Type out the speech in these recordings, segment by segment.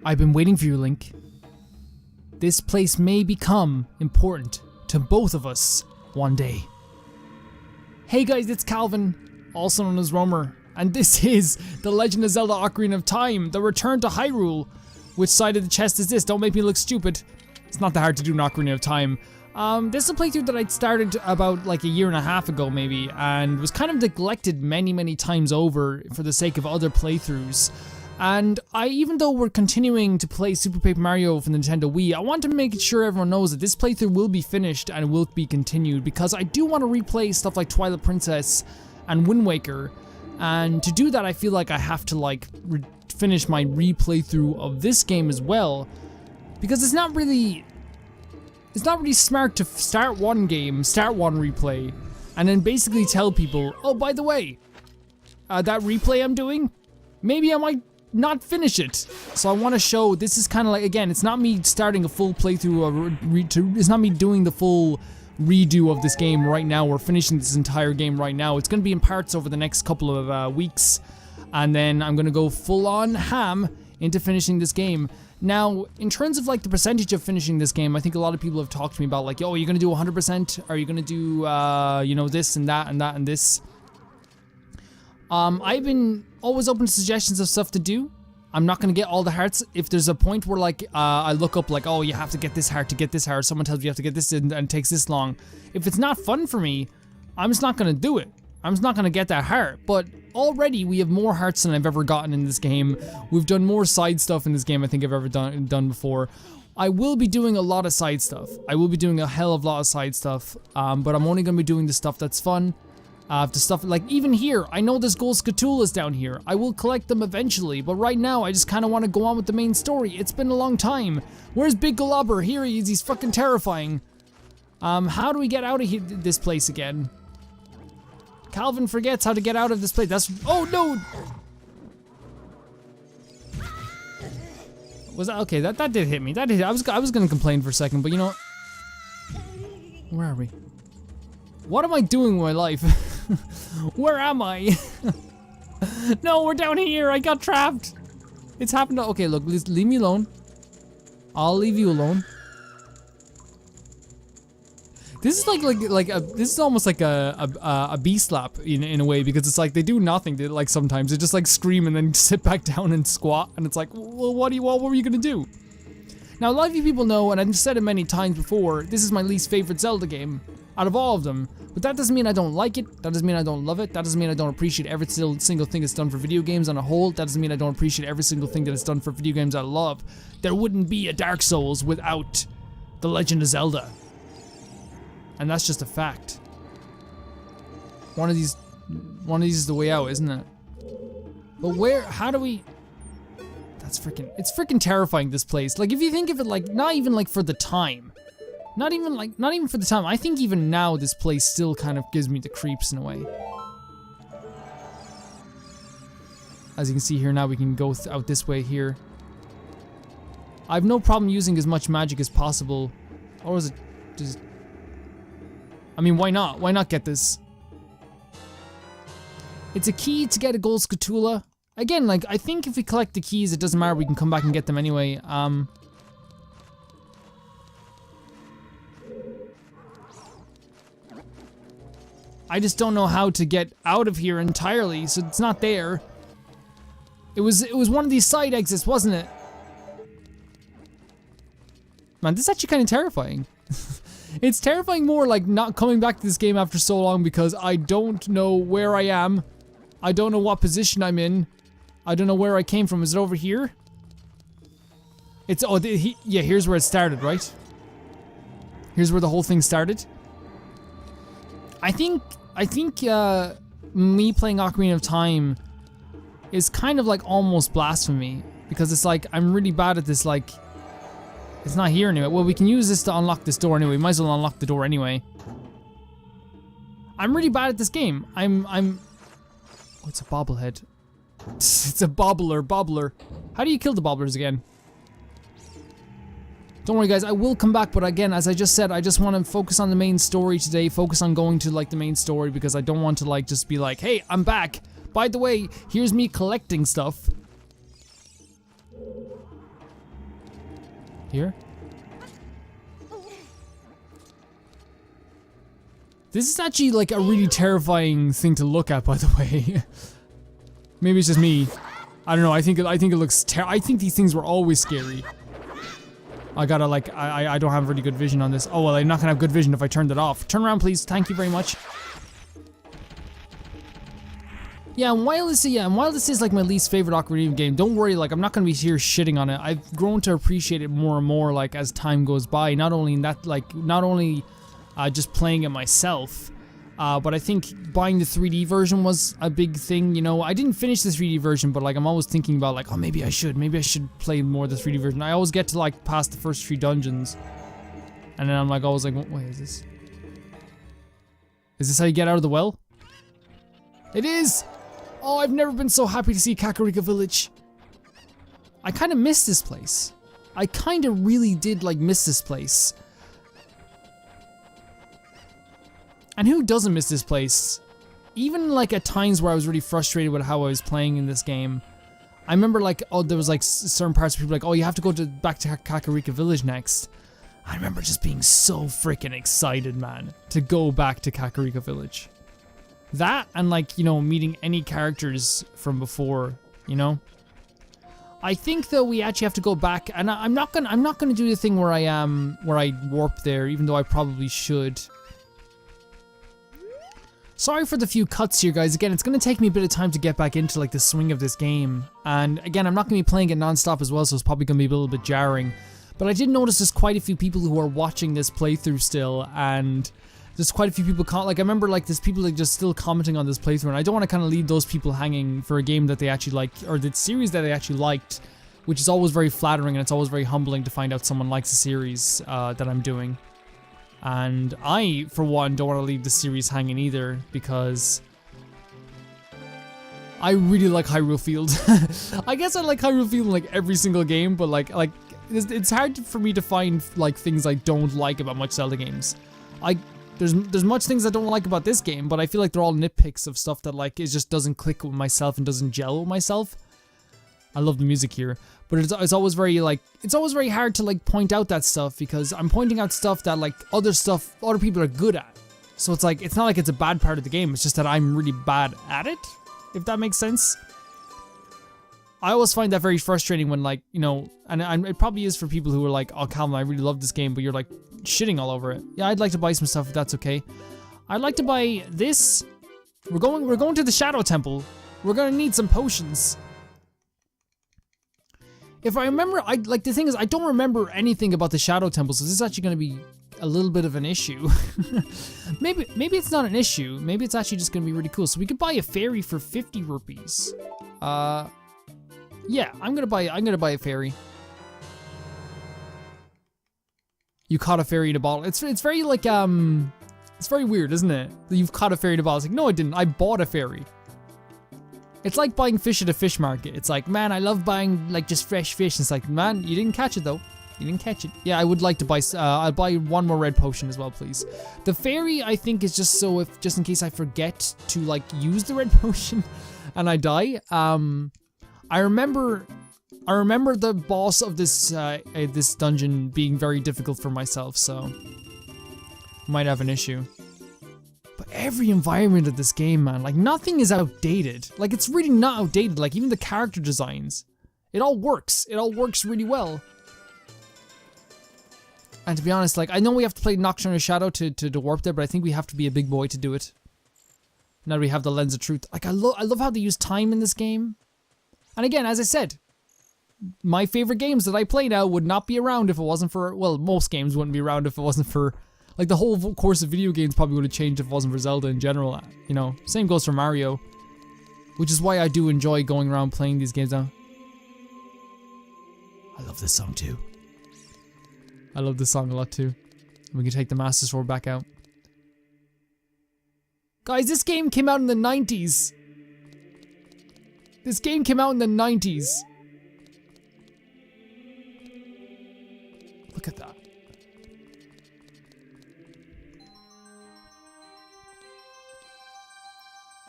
I've been waiting for you, Link. This place may become important to both of us one day. Hey guys, it's Calvin, also known as Romer, and this is The Legend of Zelda Ocarina of Time, the return to Hyrule. Which side of the chest is this? Don't make me look stupid. It's not that hard to do an Ocarina of Time. This is a playthrough that I started about like a year and a half ago maybe, and was kind of neglected many times over for the sake of other playthroughs. And even though we're continuing to play Super Paper Mario for the Nintendo Wii, I want to make sure everyone knows that this playthrough will be finished and will be continued, because I do want to replay stuff like Twilight Princess and Wind Waker, and to do that I feel like I have to like finish my replay through of this game as well, because it's not really smart to start one game, start one replay, and then basically tell people, oh by the way, that replay I'm doing, maybe I might not finish it. So I want to show, this is kind of like, again, it's not me starting a full playthrough, it's not me doing the full redo of this game right now, or finishing this entire game right now. It's going to be in parts over the next couple of weeks, and then I'm going to go full on ham into finishing this game. Now, in terms of like the percentage of finishing this game, I think a lot of people have talked to me about like, oh, are you going to do 100%? Are you going to do, you know, this and that and that and this? I've been always open to suggestions of stuff to do. I'm not going to get all the hearts. If there's a point where like, I look up like, oh, you have to get this heart to get this heart. Someone tells you have to get this and it takes this long. If it's not fun for me, I'm just not going to do it. I'm just not going to get that heart. But already we have more hearts than I've ever gotten in this game. We've done more side stuff in this game I think I've ever done before. I will be doing a lot of side stuff. I will be doing a hell of a lot of side stuff. But I'm only going to be doing the stuff that's fun. The stuff, like even here, I know there's gold Scatulas down here. I will collect them eventually, but right now I just kind of want to go on with the main story. It's been a long time. Where's Big Galobber? Here he is, he's fucking terrifying. How do we get out of here, this place again? Calvin forgets how to get out of this place. That's, oh no! Was that, okay, that did hit me. That did, I was gonna complain for a second, but you know, where are we? What am I doing with my life? Where am I? No, we're down here. I got trapped. It's happened. Okay, look, leave me alone. I'll leave you alone. This is this is almost like a bee slap in a way, because it's like they do nothing. They like sometimes they just like scream and then sit back down and squat, and it's like, well, what were you gonna do? Now, a lot of you people know, and I've said it many times before, this is my least favorite Zelda game out of all of them. But that doesn't mean I don't like it. That doesn't mean I don't love it. That doesn't mean I don't appreciate every single thing it's done for video games on a whole. That doesn't mean I don't appreciate every single thing that it's done for video games I love. There wouldn't be a Dark Souls without The Legend of Zelda. And that's just a fact. One of these is the way out, isn't it? But how do we... it's freaking terrifying, this place. Like, if you think of it like, not even like for the time. Not even for the time. I think even now this place still kind of gives me the creeps in a way. As you can see here now, we can go out this way here. I have no problem using as much magic as possible. Or is it just... I mean, why not? Why not get this? It's a key to get a gold Scatula. Again, like, I think if we collect the keys, it doesn't matter, we can come back and get them anyway. I just don't know how to get out of here entirely, so it's not there. It was one of these side exits, wasn't it? Man, this is actually kind of terrifying. It's terrifying more like not coming back to this game after so long, because I don't know where I am. I don't know what position I'm in. I don't know where I came from. Is it over here? It's, oh, yeah, here's where it started, right? Here's where the whole thing started. I think me playing Ocarina of Time is kind of like almost blasphemy, because it's like I'm really bad at this. Like, it's not here anyway. Well, we can use this to unlock this door anyway. Might as well unlock the door anyway. I'm really bad at this game. Oh, it's a bobblehead. It's a bobbler. How do you kill the bobblers again? Don't worry guys, I will come back, but again, as I just said, I just want to focus on the main story today, focus on going to like the main story, because I don't want to like just be like, hey, I'm back. By the way, here's me collecting stuff. Here? This is actually like a really terrifying thing to look at, by the way. Maybe it's just me. I don't know, I think it looks I think these things were always scary. I gotta like, I don't have really good vision on this. Oh well, I'm not gonna have good vision if I turned it off. Turn around please, thank you very much. Yeah, and while this is like my least favorite Ocarina game, don't worry, like I'm not gonna be here shitting on it. I've grown to appreciate it more and more like as time goes by. Not only in that, like, not only just playing it myself, but I think buying the 3D version was a big thing, you know. I didn't finish the 3D version, but like I'm always thinking about like, oh maybe I should play more of the 3D version. I always get to like past the first few dungeons, and then I'm like always like, what way is this? Is this how you get out of the well? It is! Oh, I've never been so happy to see Kakariko Village. I kind of miss this place. I kind of really did like miss this place. And who doesn't miss this place? Even like at times where I was really frustrated with how I was playing in this game, I remember like, oh, there was like certain parts where people were like, oh, you have to go back to Kakariko Village next. I remember just being so freaking excited, man, to go back to Kakariko Village. That and like, you know, meeting any characters from before, you know. I think though we actually have to go back, and I'm not gonna do the thing where I warp there, even though I probably should. Sorry for the few cuts here, guys. Again, it's gonna take me a bit of time to get back into like the swing of this game, and again, I'm not gonna be playing it non-stop as well, so it's probably gonna be a little bit jarring. But I did notice there's quite a few people who are watching this playthrough still, and there's quite a few people like I remember like there's people like just still commenting on this playthrough, and I don't want to kind of leave those people hanging for a game that they actually like, or the series that they actually liked, which is always very flattering, and it's always very humbling to find out someone likes a series that I'm doing. And I, for one, don't want to leave the series hanging either, because I really like Hyrule Field. I guess I like Hyrule Field in like every single game, but like it's hard for me to find like things I don't like about much Zelda games. There's much things I don't like about this game, but I feel like they're all nitpicks of stuff that like it just doesn't click with myself and doesn't gel with myself. I love the music here, but it's always very like, it's always very hard to like point out that stuff, because I'm pointing out stuff that like other people are good at. So it's like, it's not like it's a bad part of the game, it's just that I'm really bad at it, if that makes sense. I always find that very frustrating when like, you know, and it probably is for people who are like, oh Calvin, I really love this game, but you're like shitting all over it. Yeah, I'd like to buy some stuff if that's okay. I'd like to buy this. We're going to the Shadow Temple. We're gonna need some potions. If I remember, like the thing is, I don't remember anything about the Shadow Temple, so this is actually gonna be a little bit of an issue. maybe it's not an issue. Maybe it's actually just gonna be really cool. So we could buy a fairy for 50 rupees. Yeah, I'm gonna buy a fairy. You caught a fairy in a bottle. It's very like it's very weird, isn't it? You've caught a fairy in a bottle. It's like, no, I didn't. I bought a fairy. It's like buying fish at a fish market. It's like, man, I love buying like just fresh fish. It's like, man, you didn't catch it though. You didn't catch it. Yeah, I would like to buy. I'll buy one more red potion as well, please. The fairy, I think, is just so just in case I forget to like use the red potion and I die. I remember the boss of this this dungeon being very difficult for myself, so might have an issue. But every environment of this game, man, like nothing is outdated. Like it's really not outdated. Like even the character designs, it all works. It all works really well. And to be honest, like I know we have to play Nocturne Shadow to warp there, but I think we have to be a big boy to do it. Now that we have the Lens of Truth. Like I love how they use time in this game. And again, as I said, my favorite games that I play now would not be around if it wasn't for, well, most games wouldn't be around if it wasn't for, like the whole course of video games probably would have changed if it wasn't for Zelda in general, you know. Same goes for Mario, which is why I do enjoy going around playing these games now. I love this song too. I love this song a lot too. We can take the Master Sword back out. Guys, this game came out in the 90s. This game came out in the 90s. Look at that.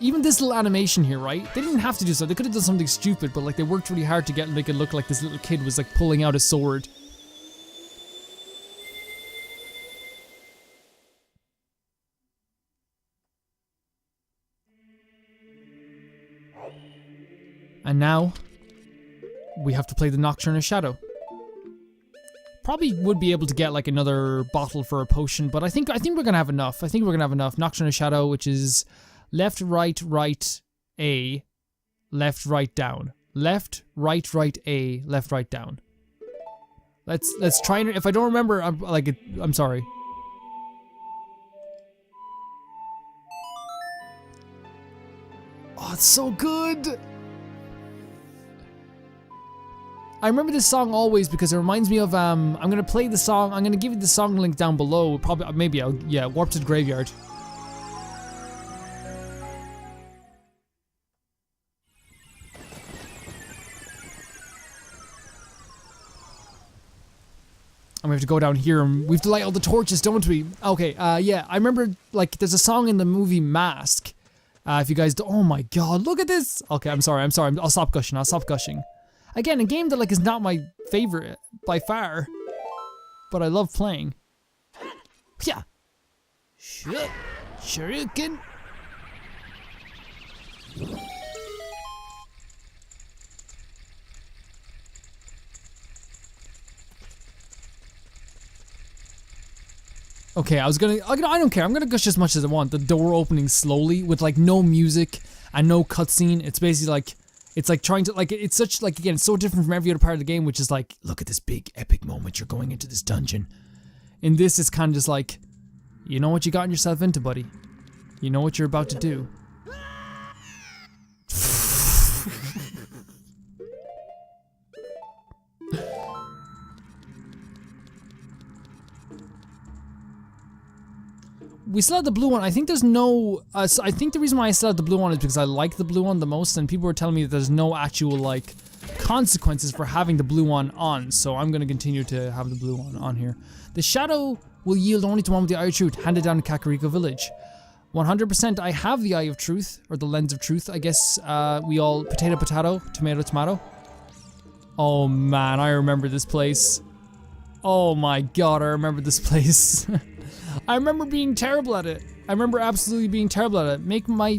Even this little animation here, right? They didn't have to do so. They could have done something stupid, but like they worked really hard to make it look like this little kid was like pulling out a sword. And now we have to play the Nocturne Shadow. Probably would be able to get like another bottle for a potion, but I think we're gonna have enough. I think we're gonna have enough. Nocturne Shadow, which is left, right, right, A, left, right, down. Left, right, A, left, right, down. Let's try and if I don't remember, I'm sorry. Oh, it's so good. I remember this song always because it reminds me of, I'm gonna play the song, I'm gonna give you the song link down below, probably, maybe yeah, Warp to the Graveyard. And we have to go down here and we have to light all the torches, don't we? Okay, yeah, I remember, like, there's a song in the movie Mask. If you guys do, oh my god, look at this! Okay, I'm sorry, I'll stop gushing. Again, a game that like is not my favorite by far, but I love playing. Yeah. Shuriken. Okay, I don't care. I'm gonna gush as much as I want. The door opening slowly with like no music and no cutscene. It's basically like. It's like trying to, like, it's such, like, again, it's so different from every other part of the game, which is like, look at this big epic moment, you're going into this dungeon. In this, it's kind of just like, you know what you gotten yourself into, buddy. You know what you're about to do. We still have the blue one. I think there's no, I think the reason why I still have the blue one is because I like the blue one the most, and people were telling me that there's no actual, like, consequences for having the blue one on, so I'm gonna continue to have the blue one on here. The shadow will yield only to one with the Eye of Truth, handed down in Kakariko Village. 100% I have the Eye of Truth, or the Lens of Truth, I guess, we all, potato, tomato. Oh man, I remember this place. Oh my god, I remember this place. I remember being terrible at it. I remember absolutely being terrible at it. Make my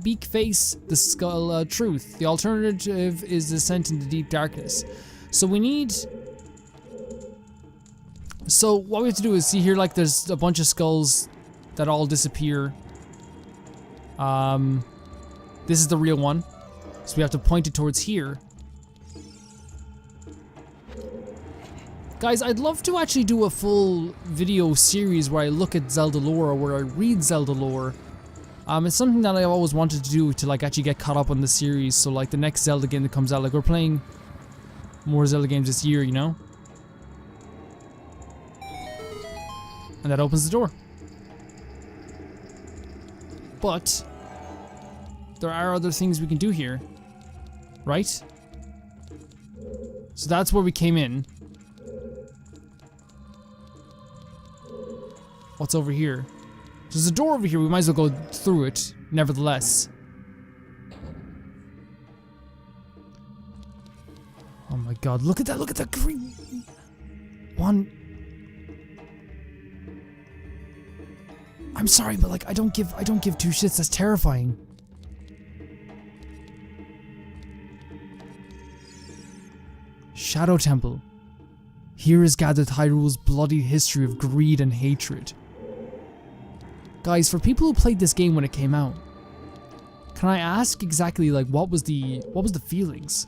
beak face the skull truth. The alternative is descent into deep darkness. So we need. So what we have to do is see here, like there's a bunch of skulls that all disappear. This is the real one. So we have to point it towards here. Guys, I'd love to actually do a full video series where I look at Zelda lore or where I read Zelda lore. It's something that I've always wanted to do to like actually get caught up on the series. So like the next Zelda game that comes out, like we're playing more Zelda games this year, you know? And that opens the door. But there are other things we can do here, right? So that's where we came in. What's over here? There's a door over here, we might as well go through it, nevertheless. Oh my god, look at that green one. I'm sorry, but like I don't give two shits, that's terrifying. Shadow Temple. Here is gathered Hyrule's bloody history of greed and hatred. Guys, for people who played this game when it came out, can I ask exactly like what was the feelings?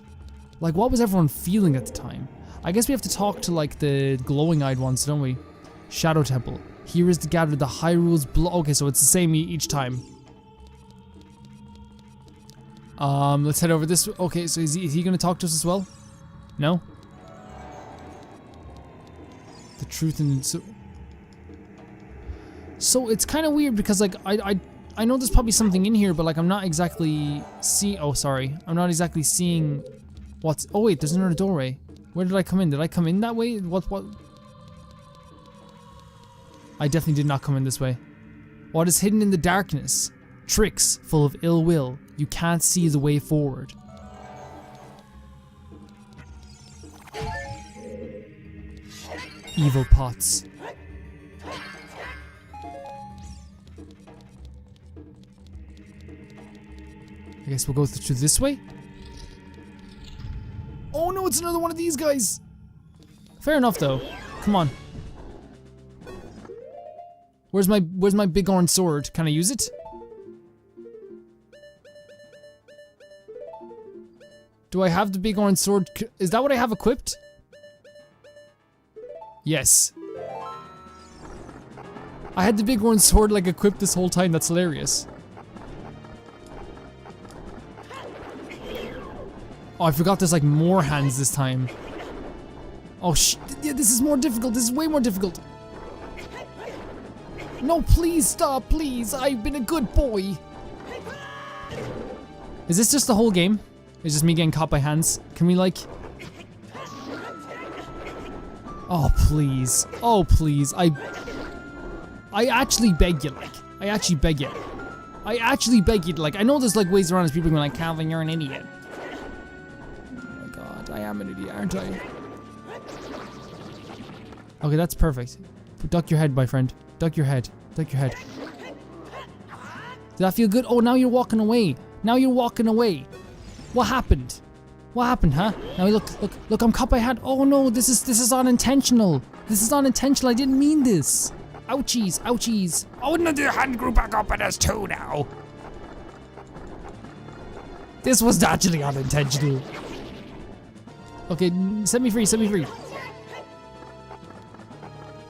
Like what was everyone feeling at the time? I guess we have to talk to like the glowing-eyed ones, don't we? Shadow Temple. Here is gathered the Hyrule's blood. Okay, so it's the same each time. Let's head over this. Okay, so is he gonna talk to us as well? No? The truth and so it's kind of weird because like I know there's probably something in here, but like I'm not exactly I'm not exactly seeing what's. Oh wait, there's another doorway. Where did I come in? Did I come in that way? What? I definitely did not come in this way. What is hidden in the darkness? Tricks full of ill will. You can't see the way forward. Evil pots. I guess we'll go through this way. Oh no, it's another one of these guys. Fair enough though. Come on. Where's my big orange sword? Can I use it? Do I have the big orange sword? Is that what I have equipped? Yes. I had the big orange sword like equipped this whole time. That's hilarious. Oh, I forgot there's like more hands this time. Oh yeah, this is more difficult. This is way more difficult. No, please stop, please. I've been a good boy. Is this just the whole game? It's just me getting caught by hands? Can we like... Oh, please. Oh, please. I actually beg you, like. I actually beg you. I actually beg you, like. I know there's like ways around this. People are going like, Calvin, you're an idiot. Oh my god, I am an idiot, aren't I? Okay, that's perfect. Duck your head, my friend. Duck your head. Duck your head. Did that feel good? Oh, now you're walking away. Now you're walking away. What happened? What happened, huh? Now look, I'm caught by hand. Oh no, this is unintentional. This is unintentional. I didn't mean this. Ouchies, ouchies. Oh no, the hand grew back up and there's two now. This was actually unintentional. Okay, set me free, set me free.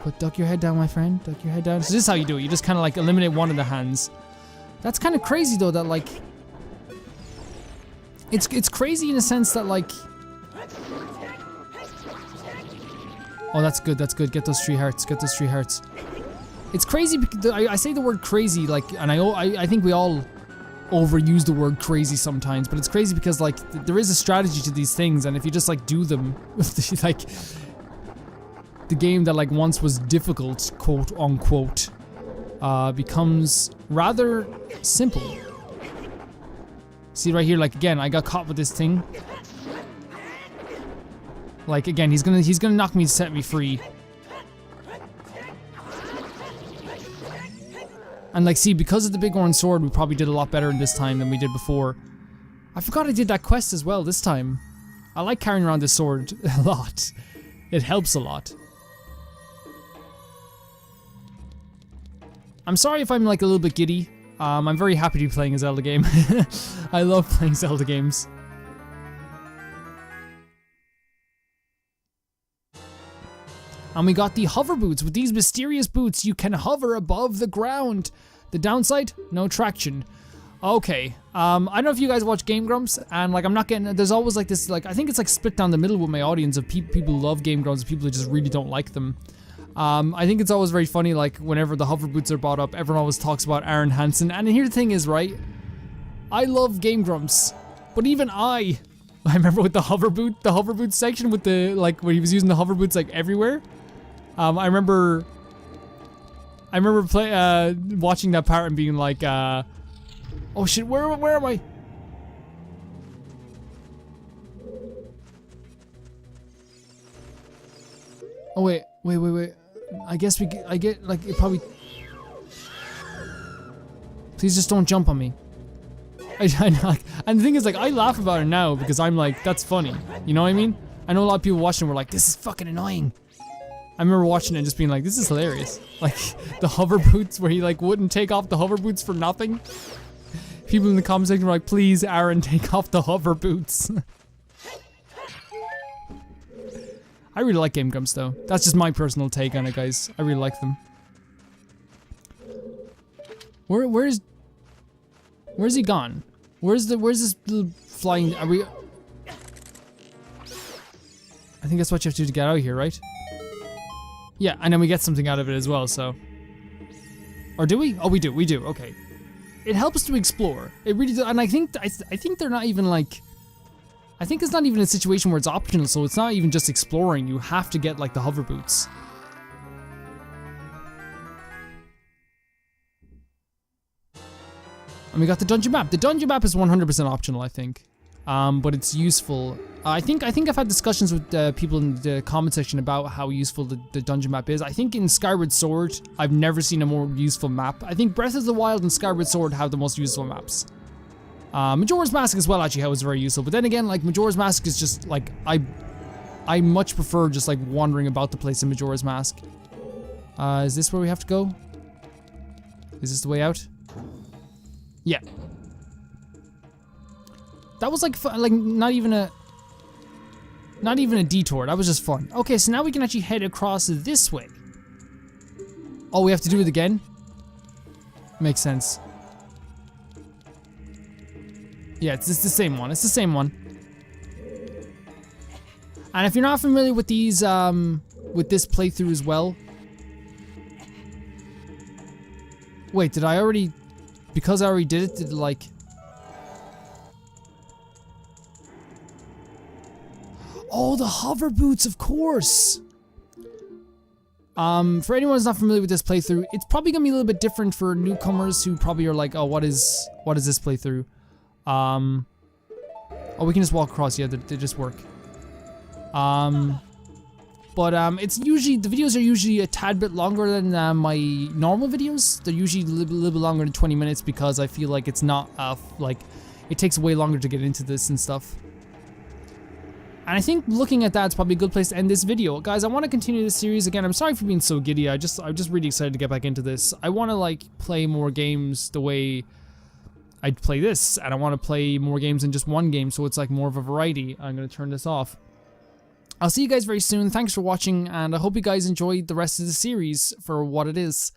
But duck your head down, my friend. Duck your head down. So this is how you do it. You just kind of like eliminate one of the hands. That's kind of crazy though, that like... It's crazy in a sense that like... Oh, that's good, that's good. Get those 3 hearts, get those 3 hearts. It's crazy because I say the word crazy like, and I think we all overuse the word crazy sometimes, but it's crazy because like there is a strategy to these things, and if you just like do them, like the game that like once was difficult, quote unquote, becomes rather simple. See right here, like again, I got caught with this thing. Like again, he's gonna knock me, set me free. And like, see, because of the big orange sword, we probably did a lot better in this time than we did before. I forgot I did that quest as well this time. I like carrying around this sword a lot. It helps a lot. I'm sorry if I'm like a little bit giddy. I'm very happy to be playing a Zelda game. I love playing Zelda games. And we got the hover boots. With these mysterious boots, you can hover above the ground. The downside? No traction. Okay. I don't know if you guys watch Game Grumps, and like I'm not getting... There's always like this, like, I think it's like split down the middle with my audience of people who love Game Grumps and people who just really don't like them. I think it's always very funny, like, whenever the hover boots are brought up, everyone always talks about Aaron Hansen. And here the thing is, right? I love Game Grumps, but even I remember with the hover boot section with the, like, when he was using the hover boots, like, everywhere. I remember watching that part and being like, oh shit, where am I? Oh wait. I guess I get like, it probably... Please just don't jump on me. And the thing is, like, I laugh about it now because I'm like, that's funny. You know what I mean? I know a lot of people watching were like, this is fucking annoying. I remember watching it and just being like, this is hilarious. Like, the hover boots where he like wouldn't take off the hover boots for nothing. People in the comment section were like, please, Aaron, take off the hover boots. I really like Game Grumps though. That's just my personal take on it, guys. I really like them. Where's he gone? Where's this little flying... Are we... I think that's what you have to do to get out of here, right? Yeah, and then we get something out of it as well, so... Or do we? Oh, we do, okay. It helps to explore. It really does, and I think they're not even like... I think it's not even a situation where it's optional, so it's not even just exploring. You have to get like the hover boots. And we got the dungeon map. The dungeon map is 100% optional, I think. But it's useful. I think I've had discussions with people in the comment section about how useful the dungeon map is. I think in Skyward Sword, I've never seen a more useful map. I think Breath of the Wild and Skyward Sword have the most useful maps. Majora's Mask as well actually was very useful. But then again, like Majora's Mask is just like, I much prefer just like wandering about the place in Majora's Mask. Is this where we have to go? Is this the way out? Yeah. That was like not even a detour. That was just fun. Okay, so now we can actually head across this way. Oh, we have to do it again? Makes sense. Yeah, it's the same one. It's the same one. And if you're not familiar with these, with this playthrough as well. Wait, did I already... Because I already did it, did like... Oh, the hover boots, of course! For anyone who's not familiar with this playthrough, it's probably gonna be a little bit different for newcomers who probably are like, oh, what is this playthrough? Oh, we can just walk across, yeah, they just work. It's usually, the videos are usually a tad bit longer than my normal videos. They're usually a little bit longer than 20 minutes because I feel like it's not, like, it takes way longer to get into this and stuff. And I think looking at that, it's probably a good place to end this video. Guys, I want to continue this series again. I'm sorry for being so giddy. I'm just really excited to get back into this. I want to, like, play more games the way I'd play this. And I want to play more games than just one game, so it's, like, more of a variety. I'm going to turn this off. I'll see you guys very soon. Thanks for watching, and I hope you guys enjoyed the rest of the series for what it is.